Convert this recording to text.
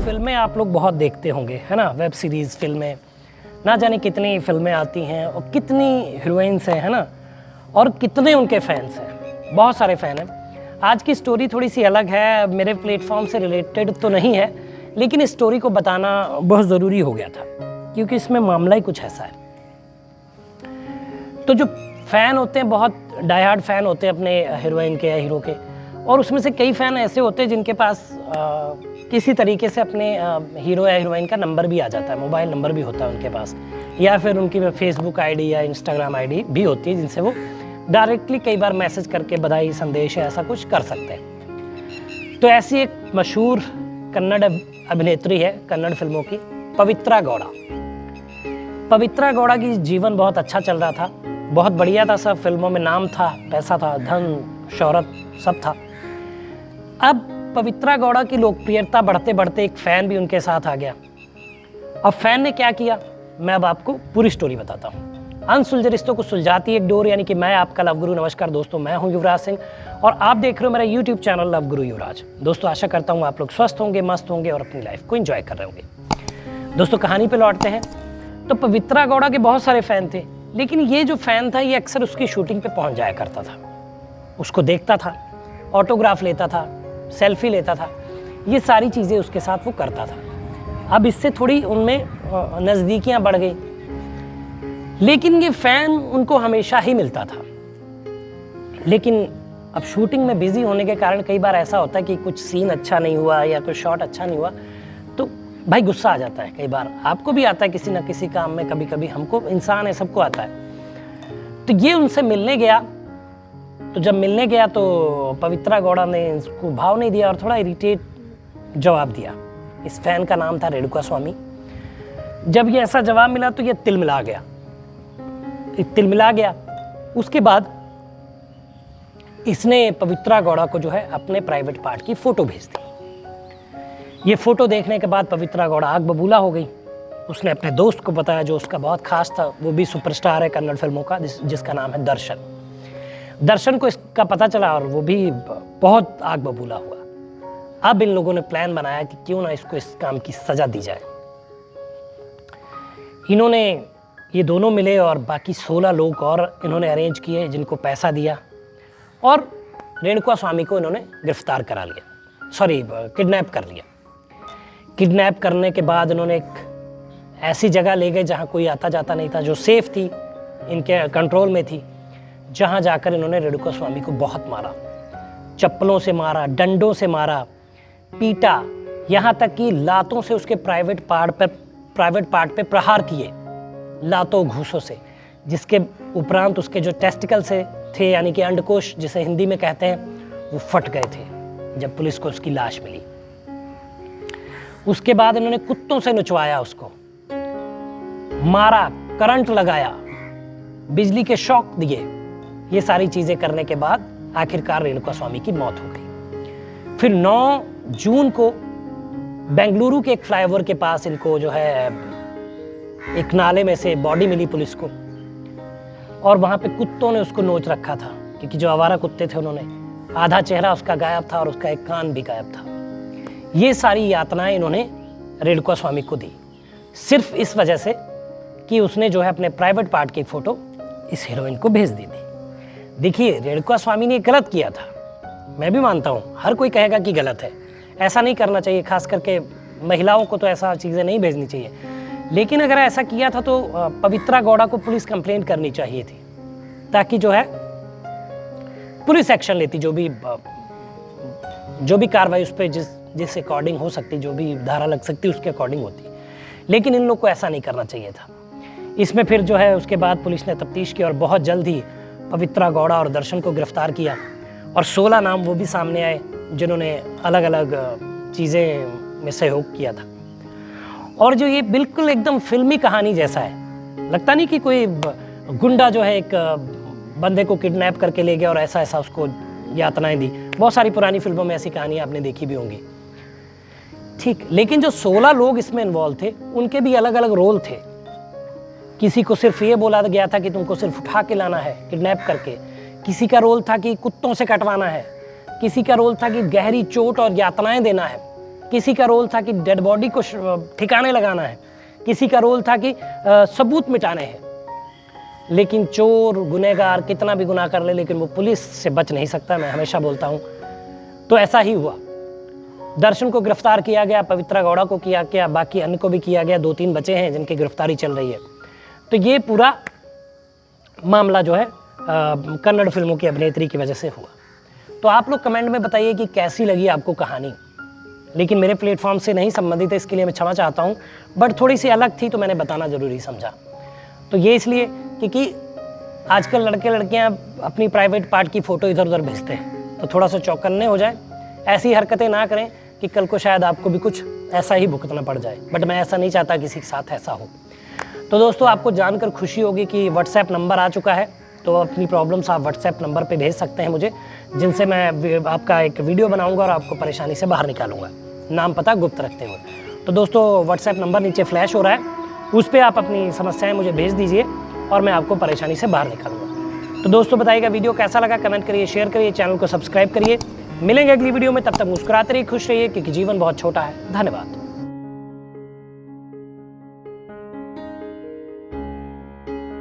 फिल्में आप लोग बहुत देखते होंगे, है ना। वेब सीरीज़, फिल्में, ना जाने कितनी फिल्में आती हैं और कितनी हीरोइंस हैं, है ना, और कितने उनके फैंस हैं। बहुत सारे फ़ैन हैं। आज की स्टोरी थोड़ी सी अलग है, मेरे प्लेटफॉर्म से रिलेटेड तो नहीं है, लेकिन इस स्टोरी को बताना बहुत ज़रूरी हो गया था क्योंकि इसमें मामला ही कुछ ऐसा है। तो जो फ़ैन होते हैं, बहुत डाई हार्ड फ़ैन होते हैं अपने हीरोइन के या हीरो के, और उसमें से कई फ़ैन ऐसे होते हैं जिनके पास किसी तरीके से अपने हीरो या हीरोइन का नंबर भी आ जाता है, मोबाइल नंबर भी होता है उनके पास, या फिर उनकी फेसबुक आईडी या इंस्टाग्राम आईडी भी होती है जिनसे वो डायरेक्टली कई बार मैसेज करके बधाई संदेश या ऐसा कुछ कर सकते हैं। तो ऐसी एक मशहूर कन्नड़ अभिनेत्री है कन्नड़ फिल्मों की, पवित्रा गौड़ा। पवित्रा गौड़ा की जीवन बहुत अच्छा चल रहा था, बहुत बढ़िया था, सब फिल्मों में नाम था, पैसा था, धन शोहरत सब था। अब पवित्रा गौड़ा की लोकप्रियता बढ़ते बढ़ते एक फ़ैन भी उनके साथ आ गया। अब फ़ैन ने क्या किया, मैं अब आपको पूरी स्टोरी बताता हूँ। अनसुलझे रिश्तों को सुलझाती एक डोर, यानी कि मैं आपका लव गुरु। नमस्कार दोस्तों, मैं हूँ युवराज सिंह और आप देख रहे हो मेरा यूट्यूब चैनल लव गुरु युवराज। दोस्तों आशा करता हूँ आप लोग स्वस्थ होंगे, मस्त होंगे और अपनी लाइफ को एंजॉय कर रहे होंगे। दोस्तों कहानी पे लौटते हैं। तो पवित्रा गौड़ा के बहुत सारे फ़ैन थे, लेकिन ये जो फ़ैन था ये अक्सर उसकी शूटिंग पे पहुंच जाया करता था, उसको देखता था, ऑटोग्राफ लेता था, सेल्फी लेता था, ये सारी चीज़ें उसके साथ वो करता था। अब इससे थोड़ी उनमें नज़दीकियाँ बढ़ गई, लेकिन ये फ़ैन उनको हमेशा ही मिलता था। लेकिन अब शूटिंग में बिज़ी होने के कारण कई बार ऐसा होता है कि कुछ सीन अच्छा नहीं हुआ या कोई शॉट अच्छा नहीं हुआ तो भाई गुस्सा आ जाता है। कई बार आपको भी आता है किसी ना किसी काम में, कभी कभी हमको, इंसान है, सबको आता है। तो ये उनसे मिलने गया, तो जब मिलने गया तो पवित्रा गौड़ा ने इसको भाव नहीं दिया और थोड़ा इरिटेट जवाब दिया। इस फ़ैन का नाम था रेणुका स्वामी। जब ये ऐसा जवाब मिला तो ये तिलमिला गया। उसके बाद इसने पवित्रा गौड़ा को जो है अपने प्राइवेट पार्ट की फ़ोटो भेज दी। ये फ़ोटो देखने के बाद पवित्रा गौड़ा आग बबूला हो गई। उसने अपने दोस्त को बताया जो उसका बहुत खास था, वो भी सुपरस्टार है कन्नड़ फिल्मों का, जिसका नाम है दर्शन। दर्शन को इसका पता चला और वो भी बहुत आग बबूला हुआ। अब इन लोगों ने प्लान बनाया कि क्यों ना इसको इस काम की सज़ा दी जाए। ये दोनों मिले और बाकी 16 लोग और इन्होंने अरेंज किए जिनको पैसा दिया, और रेणुका स्वामी को इन्होंने गिरफ्तार करा लिया, किडनैप कर लिया। किडनैप करने के बाद इन्होंने एक ऐसी जगह ले गए जहाँ कोई आता जाता नहीं था, जो सेफ थी, इनके कंट्रोल में थी, जहाँ जाकर इन्होंने रेणुका स्वामी को बहुत मारा, चप्पलों से मारा, डंडों से मारा, पीटा, यहाँ तक कि लातों से उसके प्राइवेट पार्ट पे प्रहार किए, लातों घूसों से, जिसके उपरांत उसके जो टेस्टिकल से थे, यानी कि अंडकोश जिसे हिंदी में कहते हैं, वो फट गए थे जब पुलिस को उसकी लाश मिली। उसके बाद इन्होंने कुत्तों से नचवाया, उसको मारा, करंट लगाया, बिजली के शॉक दिए। ये सारी चीज़ें करने के बाद आखिरकार रेणुका स्वामी की मौत हो गई। फिर 9 जून को बेंगलुरु के एक फ्लाईओवर के पास इनको जो है एक नाले में से बॉडी मिली पुलिस को, और वहाँ पे कुत्तों ने उसको नोच रखा था, क्योंकि जो आवारा कुत्ते थे उन्होंने, आधा चेहरा उसका गायब था और उसका एक कान भी गायब था। ये सारी यातनाएं इन्होंने रेणुका स्वामी को दी, सिर्फ इस वजह से कि उसने जो है अपने प्राइवेट पार्ट की फ़ोटो इस हीरोइन को भेज दी थी। देखिए, रेणुका स्वामी ने गलत किया था, मैं भी मानता हूँ, हर कोई कहेगा कि गलत है, ऐसा नहीं करना चाहिए, खास करके महिलाओं को तो ऐसा चीज़ें नहीं भेजनी चाहिए। लेकिन अगर ऐसा किया था तो पवित्रा गौड़ा को पुलिस कंप्लेंट करनी चाहिए थी, ताकि जो है पुलिस एक्शन लेती, जो भी कार्रवाई उस पर जिस अकॉर्डिंग हो सकती, जो भी धारा लग सकती उसके अकॉर्डिंग होती। लेकिन इन लोग को ऐसा नहीं करना चाहिए था। इसमें फिर जो है उसके बाद पुलिस ने तफ्तीश की और बहुत जल्द ही पवित्रा गौड़ा और दर्शन को गिरफ्तार किया, और 16 नाम वो भी सामने आए जिन्होंने अलग अलग चीज़ें में सहयोग किया था। और जो ये बिल्कुल एकदम फिल्मी कहानी जैसा है, लगता नहीं कि कोई गुंडा जो है एक बंदे को किडनैप करके ले गया और ऐसा उसको यातनाएं दी। बहुत सारी पुरानी फिल्मों में ऐसी कहानियाँ आपने देखी भी होंगी, ठीक। लेकिन जो 16 लोग इसमें इन्वॉल्व थे, उनके भी अलग अलग रोल थे। किसी को सिर्फ ये बोला गया था कि तुमको सिर्फ उठा के लाना है किडनैप करके, किसी का रोल था कि कुत्तों से कटवाना है, किसी का रोल था कि गहरी चोट और यातनाएं देना है, किसी का रोल था कि डेड बॉडी को ठिकाने लगाना है, किसी का रोल था कि सबूत मिटाने हैं। लेकिन चोर गुनहगार कितना भी गुनाह कर ले, लेकिन वो पुलिस से बच नहीं सकता, मैं हमेशा बोलता हूँ। तो ऐसा ही हुआ। दर्शन को गिरफ्तार किया गया, पवित्रा गौड़ा को किया गया, बाकी अन्य को भी किया गया। 2-3 बचे हैं जिनकी गिरफ्तारी चल रही है। तो ये पूरा मामला जो है कन्नड़ फिल्मों की अभिनेत्री की वजह से हुआ। तो आप लोग कमेंट में बताइए कि कैसी लगी आपको कहानी। लेकिन मेरे प्लेटफॉर्म से नहीं संबंधित है, इसके लिए मैं क्षमा चाहता हूँ, बट थोड़ी सी अलग थी तो मैंने बताना ज़रूरी समझा। तो ये इसलिए क्योंकि आजकल लड़के लड़कियाँ अपनी प्राइवेट पार्ट की फ़ोटो इधर उधर भेजते हैं, तो थोड़ा सा चौकन्ने हो जाए, ऐसी हरकतें ना करें कि कल को शायद आपको भी कुछ ऐसा ही भुगतना पड़ जाए। बट मैं ऐसा नहीं चाहता किसी के साथ ऐसा हो। तो दोस्तों, आपको जानकर खुशी होगी कि व्हाट्सएप नंबर आ चुका है, तो अपनी प्रॉब्लम्स आप व्हाट्सएप नंबर पे भेज सकते हैं मुझे, जिनसे मैं आपका एक वीडियो बनाऊंगा और आपको परेशानी से बाहर निकालूंगा, नाम पता गुप्त रखते हुए। तो दोस्तों, व्हाट्सएप नंबर नीचे फ्लैश हो रहा है, उस पर आप अपनी समस्याएं मुझे भेज दीजिए और मैं आपको परेशानी से बाहर निकालूंगा। तो दोस्तों, बताइएगा वीडियो कैसा लगा, कमेंट करिए, शेयर करिए, चैनल को सब्सक्राइब करिए। मिलेंगे अगली वीडियो में, तब तक मुस्कुराते रहिए, खुश रहिए, क्योंकि जीवन बहुत छोटा है। धन्यवाद।